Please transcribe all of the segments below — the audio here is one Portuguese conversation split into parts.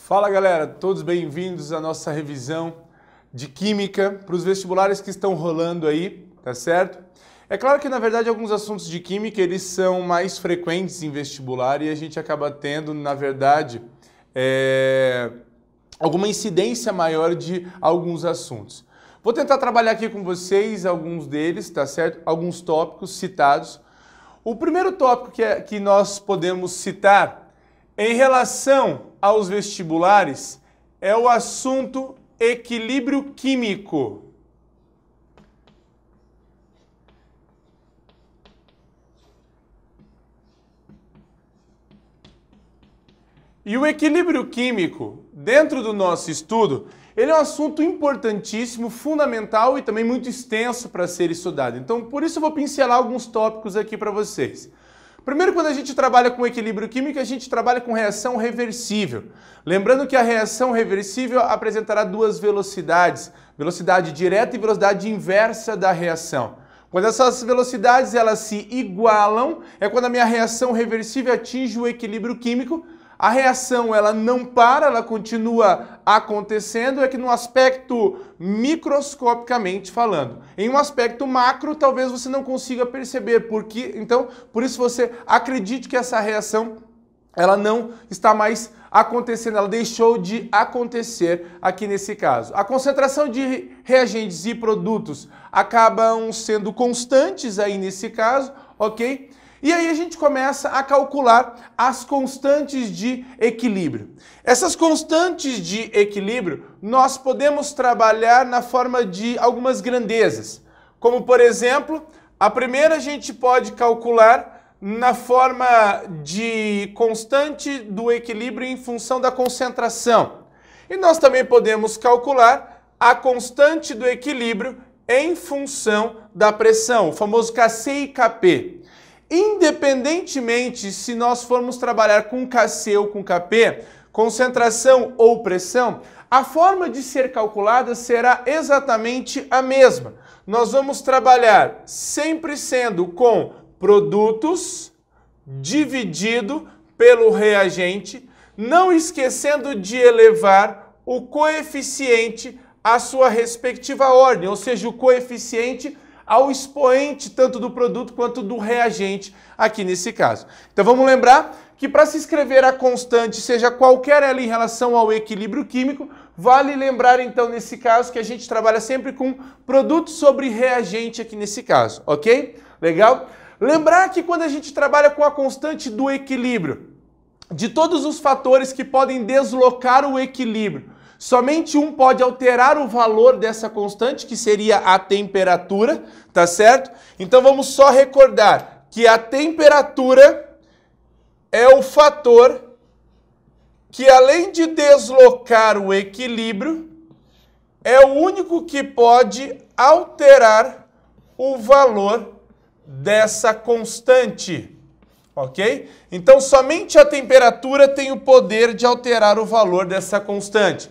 Fala galera, todos bem-vindos à nossa revisão de Química para os vestibulares que estão rolando aí, tá certo? É claro que na verdade alguns assuntos de Química eles são mais frequentes em vestibular e a gente acaba tendo, na verdade, alguma incidência maior de alguns assuntos. Vou tentar trabalhar aqui com vocês alguns deles, tá certo? Alguns tópicos citados. O primeiro tópico que nós podemos citar em relação aos vestibulares é o assunto equilíbrio químico. E o equilíbrio químico, dentro do nosso estudo, ele é um assunto importantíssimo, fundamental e também muito extenso para ser estudado. Então, por isso eu vou pincelar alguns tópicos aqui para vocês. Primeiro, quando a gente trabalha com equilíbrio químico, a gente trabalha com reação reversível. Lembrando que a reação reversível apresentará duas velocidades, velocidade direta e velocidade inversa da reação. Quando essas velocidades elas se igualam, é quando a minha reação reversível atinge o equilíbrio químico. A reação ela não para, ela continua acontecendo, é que no aspecto microscopicamente falando. Em um aspecto macro, talvez você não consiga perceber, por isso você acredite que essa reação ela não está mais acontecendo, ela deixou de acontecer aqui nesse caso. A concentração de reagentes e produtos acabam sendo constantes aí nesse caso, ok? E aí a gente começa a calcular as constantes de equilíbrio. Essas constantes de equilíbrio nós podemos trabalhar na forma de algumas grandezas. Como por exemplo, a primeira a gente pode calcular na forma de constante do equilíbrio em função da concentração. E nós também podemos calcular a constante do equilíbrio em função da pressão, o famoso Kc e Kp. Independentemente se nós formos trabalhar com Kc ou com Kp, concentração ou pressão, a forma de ser calculada será exatamente a mesma. Nós vamos trabalhar sempre sendo com produtos dividido pelo reagente, não esquecendo de elevar o coeficiente à sua respectiva ordem, ou seja, o coeficiente ao expoente tanto do produto quanto do reagente aqui nesse caso. Então vamos lembrar que para se escrever a constante, seja qualquer ela em relação ao equilíbrio químico, vale lembrar então nesse caso que a gente trabalha sempre com produto sobre reagente aqui nesse caso, ok? Legal? Lembrar que quando a gente trabalha com a constante do equilíbrio, de todos os fatores que podem deslocar o equilíbrio, somente um pode alterar o valor dessa constante, que seria a temperatura, tá certo? Então vamos só recordar que a temperatura é o fator que, além de deslocar o equilíbrio, é o único que pode alterar o valor dessa constante, ok? Então somente a temperatura tem o poder de alterar o valor dessa constante.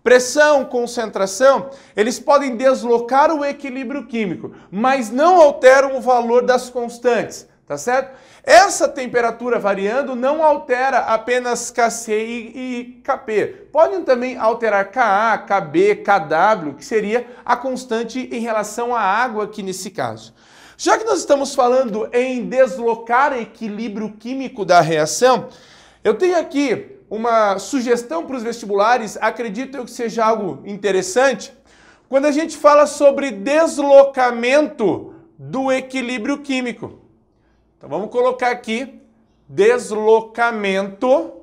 Pressão, concentração, eles podem deslocar o equilíbrio químico, mas não alteram o valor das constantes, tá certo? Essa temperatura variando não altera apenas Kc e Kp. Podem também alterar Ka, Kb, Kw, que seria a constante em relação à água aqui nesse caso. Já que nós estamos falando em deslocar equilíbrio químico da reação, eu tenho aqui uma sugestão para os vestibulares, acredito eu que seja algo interessante, quando a gente fala sobre deslocamento do equilíbrio químico. Então vamos colocar aqui deslocamento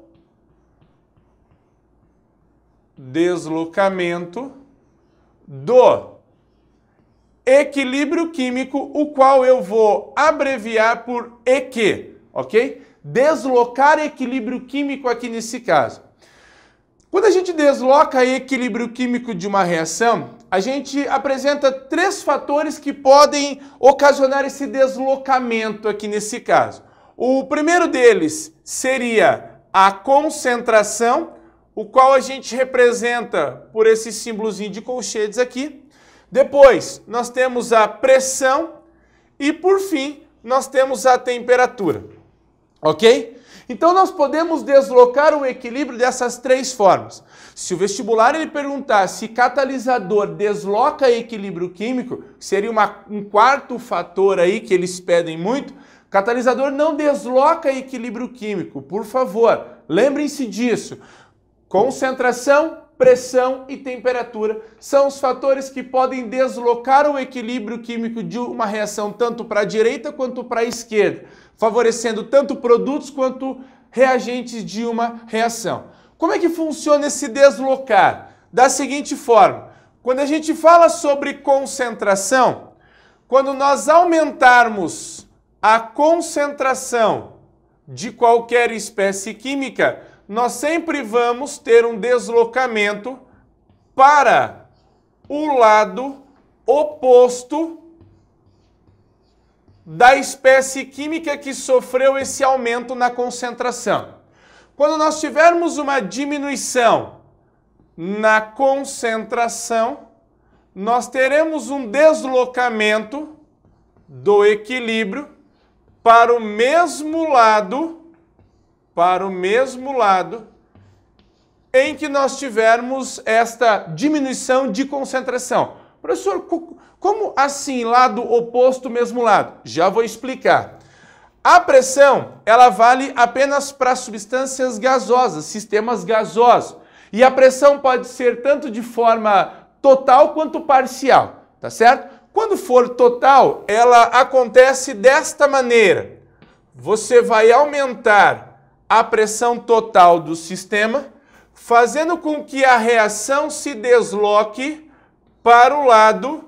do equilíbrio químico, o qual eu vou abreviar por EQ, ok? Deslocar equilíbrio químico aqui nesse caso. Quando a gente desloca equilíbrio químico de uma reação, a gente apresenta três fatores que podem ocasionar esse deslocamento aqui nesse caso. O primeiro deles seria a concentração, o qual a gente representa por esse símbolozinho de colchetes aqui. Depois, nós temos a pressão e, por fim, nós temos a temperatura. Ok? Então, nós podemos deslocar o equilíbrio dessas três formas. Se o vestibular ele perguntar se catalisador desloca equilíbrio químico, seria um quarto fator aí que eles pedem muito, catalisador não desloca equilíbrio químico, por favor, lembrem-se disso. Concentração, pressão e temperatura são os fatores que podem deslocar o equilíbrio químico de uma reação tanto para a direita quanto para a esquerda, favorecendo tanto produtos quanto reagentes de uma reação. Como é que funciona esse deslocar? Da seguinte forma, quando a gente fala sobre concentração, quando nós aumentarmos a concentração de qualquer espécie química, nós sempre vamos ter um deslocamento para o lado oposto da espécie química que sofreu esse aumento na concentração. Quando nós tivermos uma diminuição na concentração, nós teremos um deslocamento do equilíbrio para o mesmo lado em que nós tivermos esta diminuição de concentração. Professor, como assim lado oposto, mesmo lado? Já vou explicar. A pressão, ela vale apenas para substâncias gasosas, sistemas gasosos. E a pressão pode ser tanto de forma total quanto parcial, tá certo? Quando for total, ela acontece desta maneira. Você vai aumentar a pressão total do sistema, fazendo com que a reação se desloque para o lado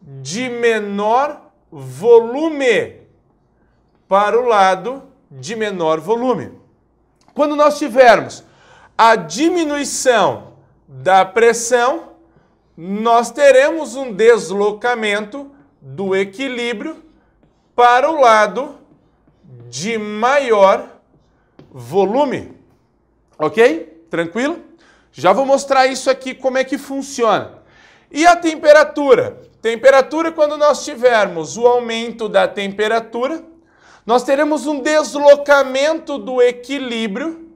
de menor volume. Para o lado de menor volume. Quando nós tivermos a diminuição da pressão, nós teremos um deslocamento do equilíbrio para o lado de maior volume. Ok? Tranquilo? Já vou mostrar isso aqui, como é que funciona. E a temperatura? Temperatura, quando nós tivermos o aumento da temperatura, nós teremos um deslocamento do equilíbrio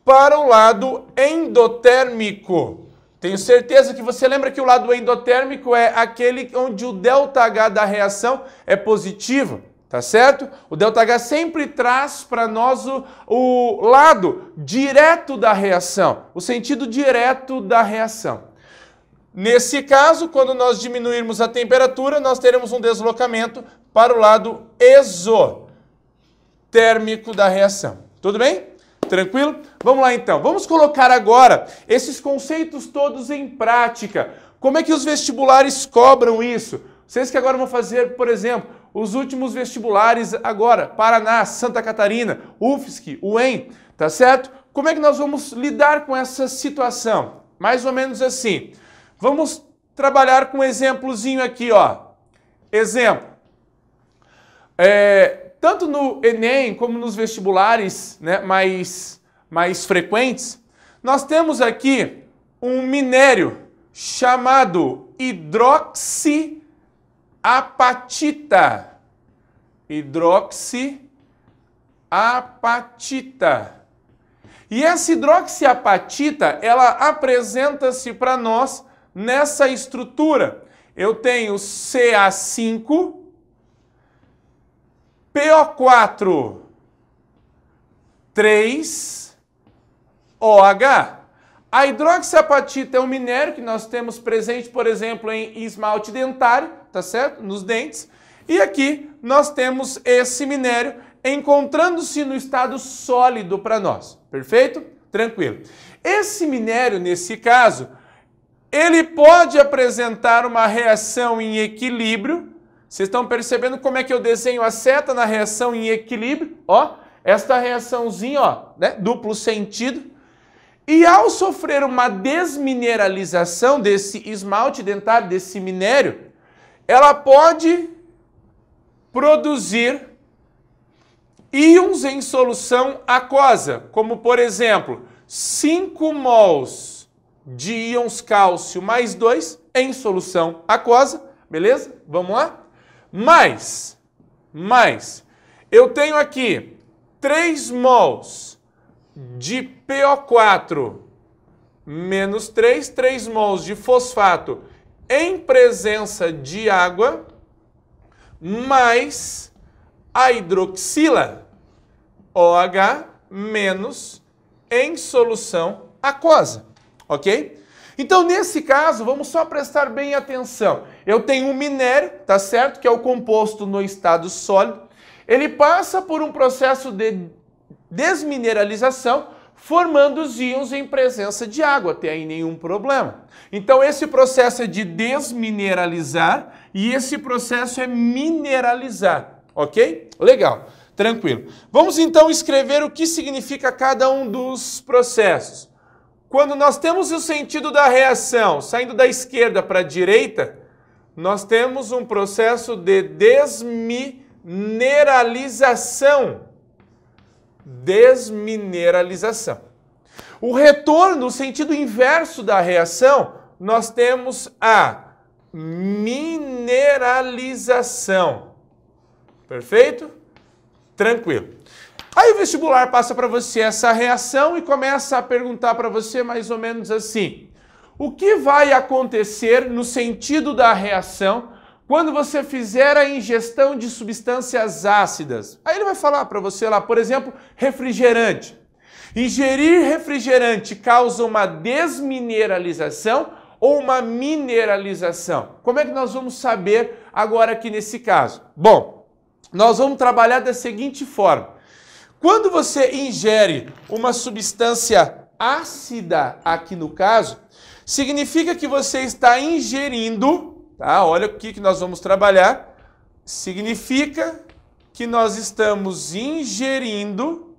para o lado endotérmico. Tenho certeza que você lembra que o lado endotérmico é aquele onde o ΔH da reação é positivo, tá certo? O ΔH sempre traz para nós o lado direto da reação, o sentido direto da reação. Nesse caso, quando nós diminuirmos a temperatura, nós teremos um deslocamento para o lado exotérmico da reação. Tudo bem? Tranquilo? Vamos lá então. Vamos colocar agora esses conceitos todos em prática. Como é que os vestibulares cobram isso? Vocês que agora vão fazer, por exemplo, os últimos vestibulares agora, Paraná, Santa Catarina, UFSC, UEM, tá certo? Como é que nós vamos lidar com essa situação? Mais ou menos assim. Vamos trabalhar com um exemplozinho aqui, ó. Exemplo. Tanto no Enem como nos vestibulares, né, mais frequentes, nós temos aqui um minério chamado hidroxiapatita. Hidroxiapatita. E essa hidroxiapatita, ela apresenta-se para nós nessa estrutura. Eu tenho Ca5, PO4, 3, OH. A hidroxiapatita é um minério que nós temos presente, por exemplo, em esmalte dentário, tá certo? Nos dentes. E aqui nós temos esse minério encontrando-se no estado sólido para nós. Perfeito? Tranquilo. Esse minério, nesse caso, ele pode apresentar uma reação em equilíbrio. Vocês estão percebendo como é que eu desenho a seta na reação em equilíbrio? Ó, esta reaçãozinha, ó, né, duplo sentido. E ao sofrer uma desmineralização desse esmalte dentário, desse minério, ela pode produzir íons em solução aquosa, como por exemplo, 5 mols de íons cálcio mais 2, em solução aquosa, beleza? Vamos lá? Mais, eu tenho aqui 3 mols de PO4 menos 3 mols de fosfato em presença de água, mais a hidroxila, OH, menos em solução aquosa, ok? Então, nesse caso, vamos só prestar bem atenção. Eu tenho um minério, tá certo? Que é o composto no estado sólido. Ele passa por um processo de desmineralização, formando os íons em presença de água. Até aí nenhum problema. Então, esse processo é de desmineralizar e esse processo é mineralizar, ok? Legal, tranquilo. Vamos então escrever o que significa cada um dos processos. Quando nós temos o sentido da reação saindo da esquerda para a direita, nós temos um processo de desmineralização. Desmineralização. O retorno, no sentido inverso da reação, nós temos a mineralização. Perfeito? Tranquilo. Aí o vestibular passa para você essa reação e começa a perguntar para você mais ou menos assim: o que vai acontecer no sentido da reação quando você fizer a ingestão de substâncias ácidas? Aí ele vai falar para você lá, por exemplo, refrigerante. Ingerir refrigerante causa uma desmineralização ou uma mineralização? Como é que nós vamos saber agora aqui nesse caso? Bom, nós vamos trabalhar da seguinte forma. Quando você ingere uma substância ácida, aqui no caso, significa que você está ingerindo, tá? Olha o que nós vamos trabalhar. Significa que nós estamos ingerindo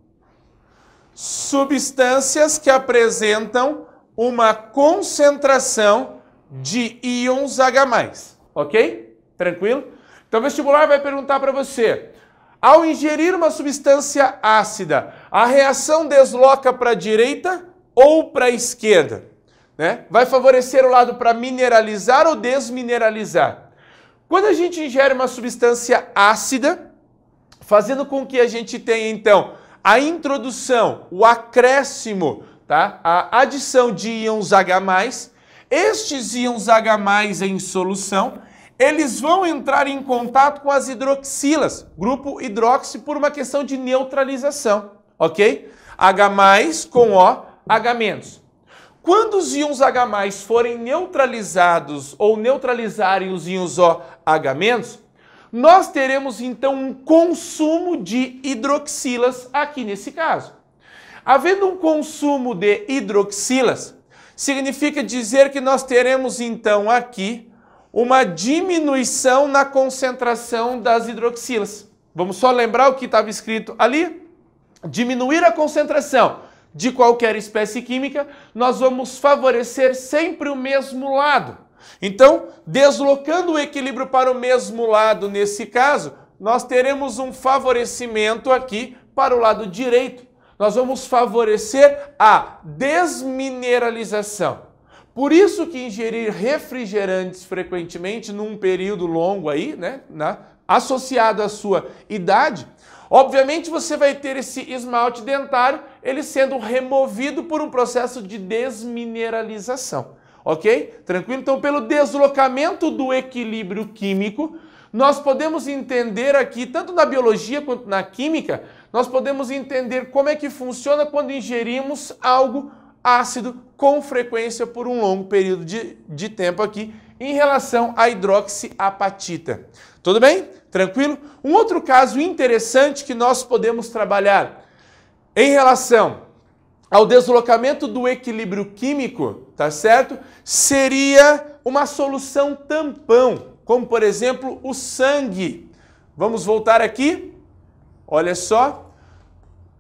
substâncias que apresentam uma concentração de íons H+, ok? Tranquilo? Então o vestibular vai perguntar para você: ao ingerir uma substância ácida, a reação desloca para a direita ou para a esquerda? Né? Vai favorecer o lado para mineralizar ou desmineralizar? Quando a gente ingere uma substância ácida, fazendo com que a gente tenha, então, a introdução, o acréscimo, tá? A adição de íons H+, estes íons H+, em solução, eles vão entrar em contato com as hidroxilas, grupo hidroxi, por uma questão de neutralização, ok? H+ com O, H-. Quando os íons H+ forem neutralizados ou neutralizarem os íons OH-, nós teremos então um consumo de hidroxilas aqui nesse caso. Havendo um consumo de hidroxilas, significa dizer que nós teremos então aqui uma diminuição na concentração das hidroxilas. Vamos só lembrar o que estava escrito ali? Diminuir a concentração de qualquer espécie química, nós vamos favorecer sempre o mesmo lado. Então, deslocando o equilíbrio para o mesmo lado nesse caso, nós teremos um favorecimento aqui para o lado direito. Nós vamos favorecer a desmineralização. Por isso que ingerir refrigerantes frequentemente num período longo aí, né, associado à sua idade, obviamente você vai ter esse esmalte dentário, ele sendo removido por um processo de desmineralização, ok? Tranquilo? Então, pelo deslocamento do equilíbrio químico, nós podemos entender aqui, tanto na biologia quanto na química, nós podemos entender como é que funciona quando ingerimos algo ácido com frequência por um longo período de tempo aqui em relação à hidroxiapatita. Tudo bem? Tranquilo? Um outro caso interessante que nós podemos trabalhar em relação ao deslocamento do equilíbrio químico, tá certo? Seria uma solução tampão, como por exemplo o sangue. Vamos voltar aqui? Olha só.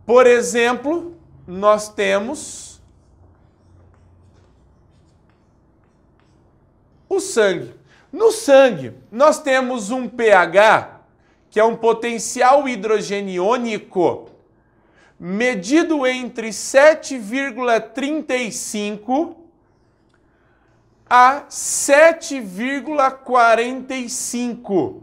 Por exemplo, nós temos o sangue. No sangue, nós temos um pH, que é um potencial hidrogeniônico, medido entre 7,35 a 7,45.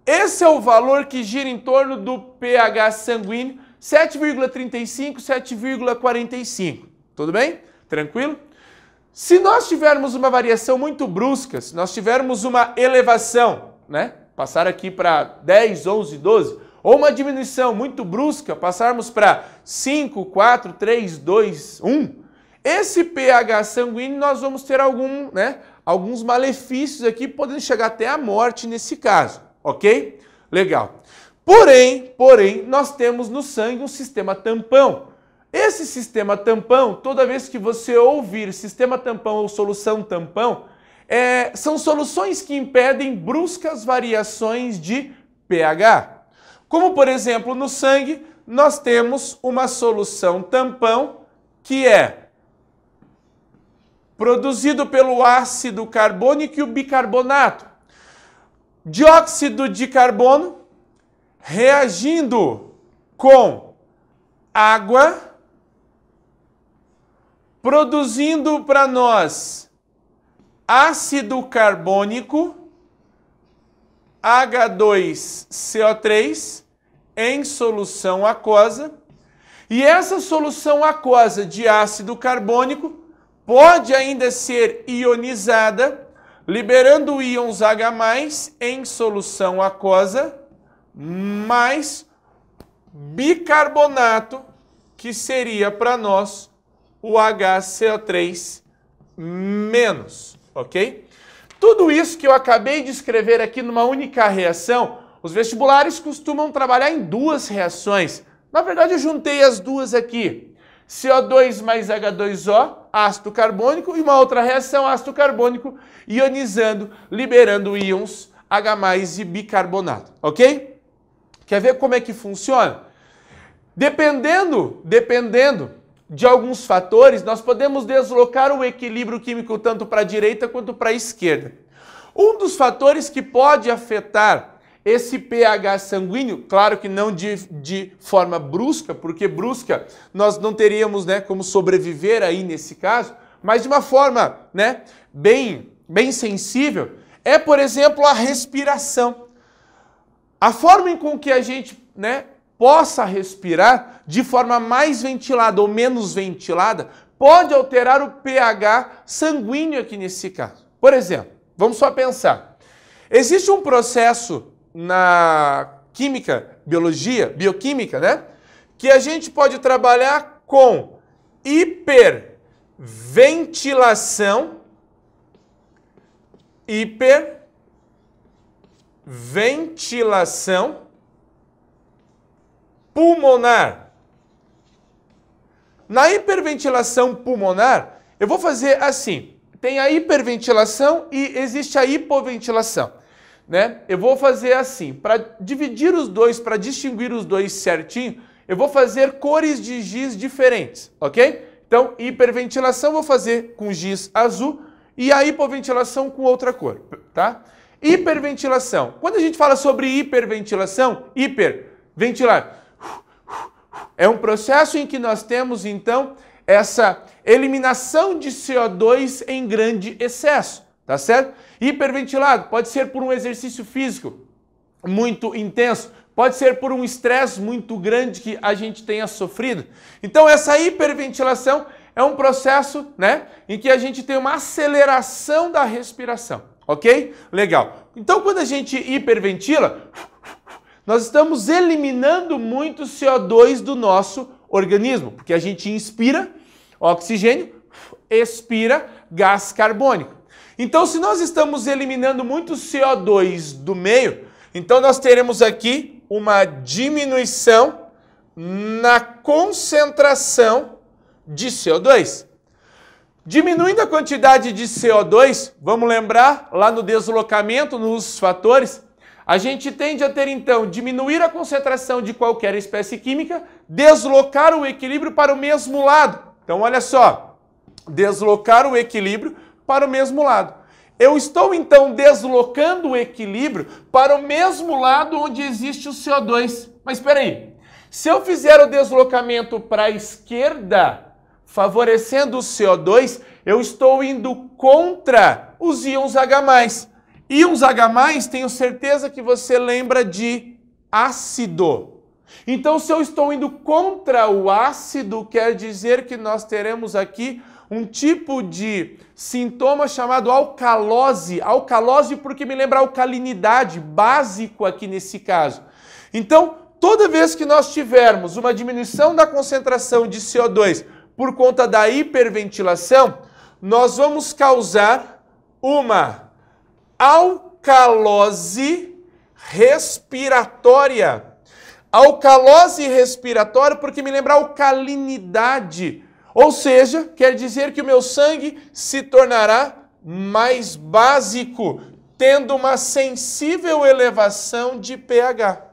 Esse é o valor que gira em torno do pH sanguíneo, 7,35, 7,45. Tudo bem? Tranquilo? Se nós tivermos uma variação muito brusca, se nós tivermos uma elevação, né? Passar aqui para 10, 11, 12, ou uma diminuição muito brusca, passarmos para 5, 4, 3, 2, 1, esse pH sanguíneo nós vamos ter alguns malefícios aqui, podendo chegar até a morte nesse caso, ok? Legal. Porém, nós temos no sangue um sistema tampão. Esse sistema tampão, toda vez que você ouvir sistema tampão ou solução tampão, são soluções que impedem bruscas variações de pH. Como, por exemplo, no sangue, nós temos uma solução tampão que é produzido pelo ácido carbônico e o bicarbonato. Dióxido de carbono reagindo com água, produzindo para nós ácido carbônico, H2CO3, em solução aquosa. E essa solução aquosa de ácido carbônico pode ainda ser ionizada, liberando íons H+, em solução aquosa, mais bicarbonato, que seria para nós o HCO3-, ok? Tudo isso que eu acabei de escrever aqui numa única reação, os vestibulares costumam trabalhar em duas reações. Na verdade, eu juntei as duas aqui. CO2 mais H2O, ácido carbônico, e uma outra reação, ácido carbônico, ionizando, liberando íons H+ e bicarbonato, ok? Quer ver como é que funciona? Dependendo de alguns fatores, nós podemos deslocar o equilíbrio químico tanto para a direita quanto para a esquerda. Um dos fatores que pode afetar esse pH sanguíneo, claro que não de forma brusca, porque brusca nós não teríamos, como sobreviver aí nesse caso, mas de uma forma, bem sensível, é, por exemplo, a respiração. A forma com que a gente, possa respirar de forma mais ventilada ou menos ventilada pode alterar o pH sanguíneo aqui nesse caso. Por exemplo, vamos só pensar. Existe um processo na química, bioquímica, que a gente pode trabalhar com hiperventilação pulmonar. Na hiperventilação pulmonar, eu vou fazer assim. Tem a hiperventilação e existe a hipoventilação, Eu vou fazer assim, para dividir os dois, para distinguir os dois certinho, eu vou fazer cores de giz diferentes, ok? Então, hiperventilação eu vou fazer com giz azul e a hipoventilação com outra cor, tá? Hiperventilação. Quando a gente fala sobre hiperventilação, hiperventilar, é um processo em que nós temos, então, essa eliminação de CO2 em grande excesso, tá certo? Hiperventilado pode ser por um exercício físico muito intenso, pode ser por um estresse muito grande que a gente tenha sofrido. Então, essa hiperventilação é um processo, em que a gente tem uma aceleração da respiração, ok? Legal. Então, quando a gente hiperventila, nós estamos eliminando muito CO2 do nosso organismo, porque a gente inspira oxigênio, expira gás carbônico. Então, se nós estamos eliminando muito CO2 do meio, então nós teremos aqui uma diminuição na concentração de CO2. Diminuindo a quantidade de CO2, vamos lembrar lá no deslocamento, nos fatores, a gente tende a ter, então, diminuir a concentração de qualquer espécie química, deslocar o equilíbrio para o mesmo lado. Então, olha só, deslocar o equilíbrio para o mesmo lado. Eu estou, então, deslocando o equilíbrio para o mesmo lado onde existe o CO2. Mas espera aí, se eu fizer o deslocamento para a esquerda, favorecendo o CO2, eu estou indo contra os íons H+. Íons H+, tenho certeza que você lembra de ácido. Então, se eu estou indo contra o ácido, quer dizer que nós teremos aqui um tipo de sintoma chamado alcalose. Alcalose porque me lembra alcalinidade, básico aqui nesse caso. Então, toda vez que nós tivermos uma diminuição da concentração de CO2 por conta da hiperventilação, nós vamos causar uma alcalose respiratória. Alcalose respiratória porque me lembra alcalinidade. Ou seja, quer dizer que o meu sangue se tornará mais básico, tendo uma sensível elevação de pH.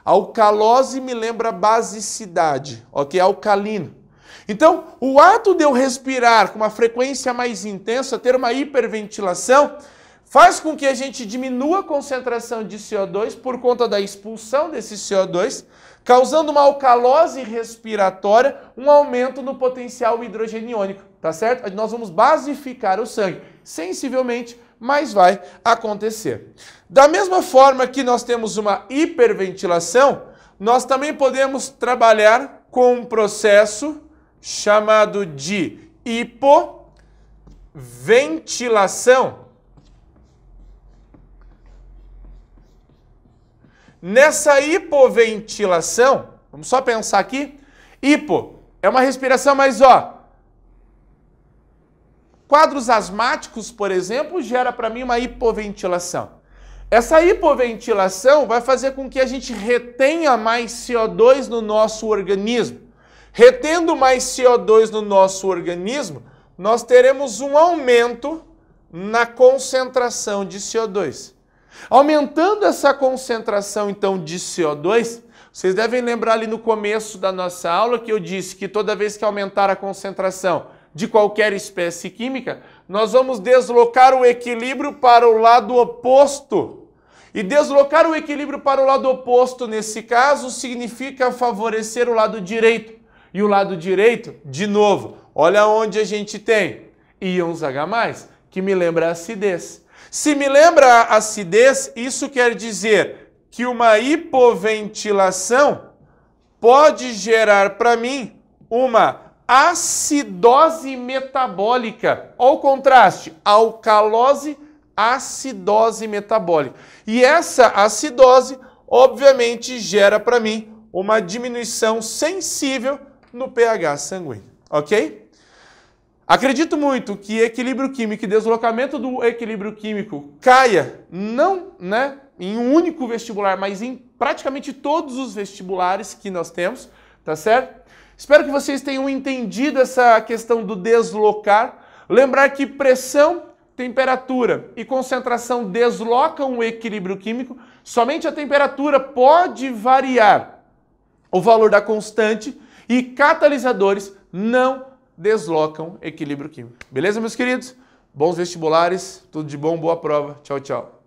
Alcalose me lembra basicidade, ok? Alcalino. Então, o ato de eu respirar com uma frequência mais intensa, ter uma hiperventilação, faz com que a gente diminua a concentração de CO2 por conta da expulsão desse CO2, causando uma alcalose respiratória, um aumento no potencial hidrogeniônico, tá certo? Nós vamos basificar o sangue, sensivelmente, mas vai acontecer. Da mesma forma que nós temos uma hiperventilação, nós também podemos trabalhar com um processo chamado de hipoventilação. Nessa hipoventilação, vamos só pensar aqui, hipo é uma respiração mais, quadros asmáticos, por exemplo, gera para mim uma hipoventilação. Essa hipoventilação vai fazer com que a gente retenha mais CO2 no nosso organismo. Retendo mais CO2 no nosso organismo, nós teremos um aumento na concentração de CO2. Aumentando essa concentração, então, de CO2, vocês devem lembrar ali no começo da nossa aula que eu disse que toda vez que aumentar a concentração de qualquer espécie química, nós vamos deslocar o equilíbrio para o lado oposto. E deslocar o equilíbrio para o lado oposto, nesse caso, significa favorecer o lado direito. E o lado direito, de novo, olha onde a gente tem íons H+, que me lembra a acidez. Se me lembra a acidez, isso quer dizer que uma hipoventilação pode gerar para mim uma acidose metabólica. Olha o contraste, alcalose, acidose metabólica. E essa acidose, obviamente, gera para mim uma diminuição sensível no pH sanguíneo, ok? Acredito muito que equilíbrio químico e deslocamento do equilíbrio químico caia, não em um único vestibular, mas em praticamente todos os vestibulares que nós temos, tá certo? Espero que vocês tenham entendido essa questão do deslocar. Lembrar que pressão, temperatura e concentração deslocam o equilíbrio químico. Somente a temperatura pode variar o valor da constante e catalisadores não deslocam equilíbrio químico. Beleza, meus queridos? Bons vestibulares, tudo de bom, boa prova. Tchau, tchau.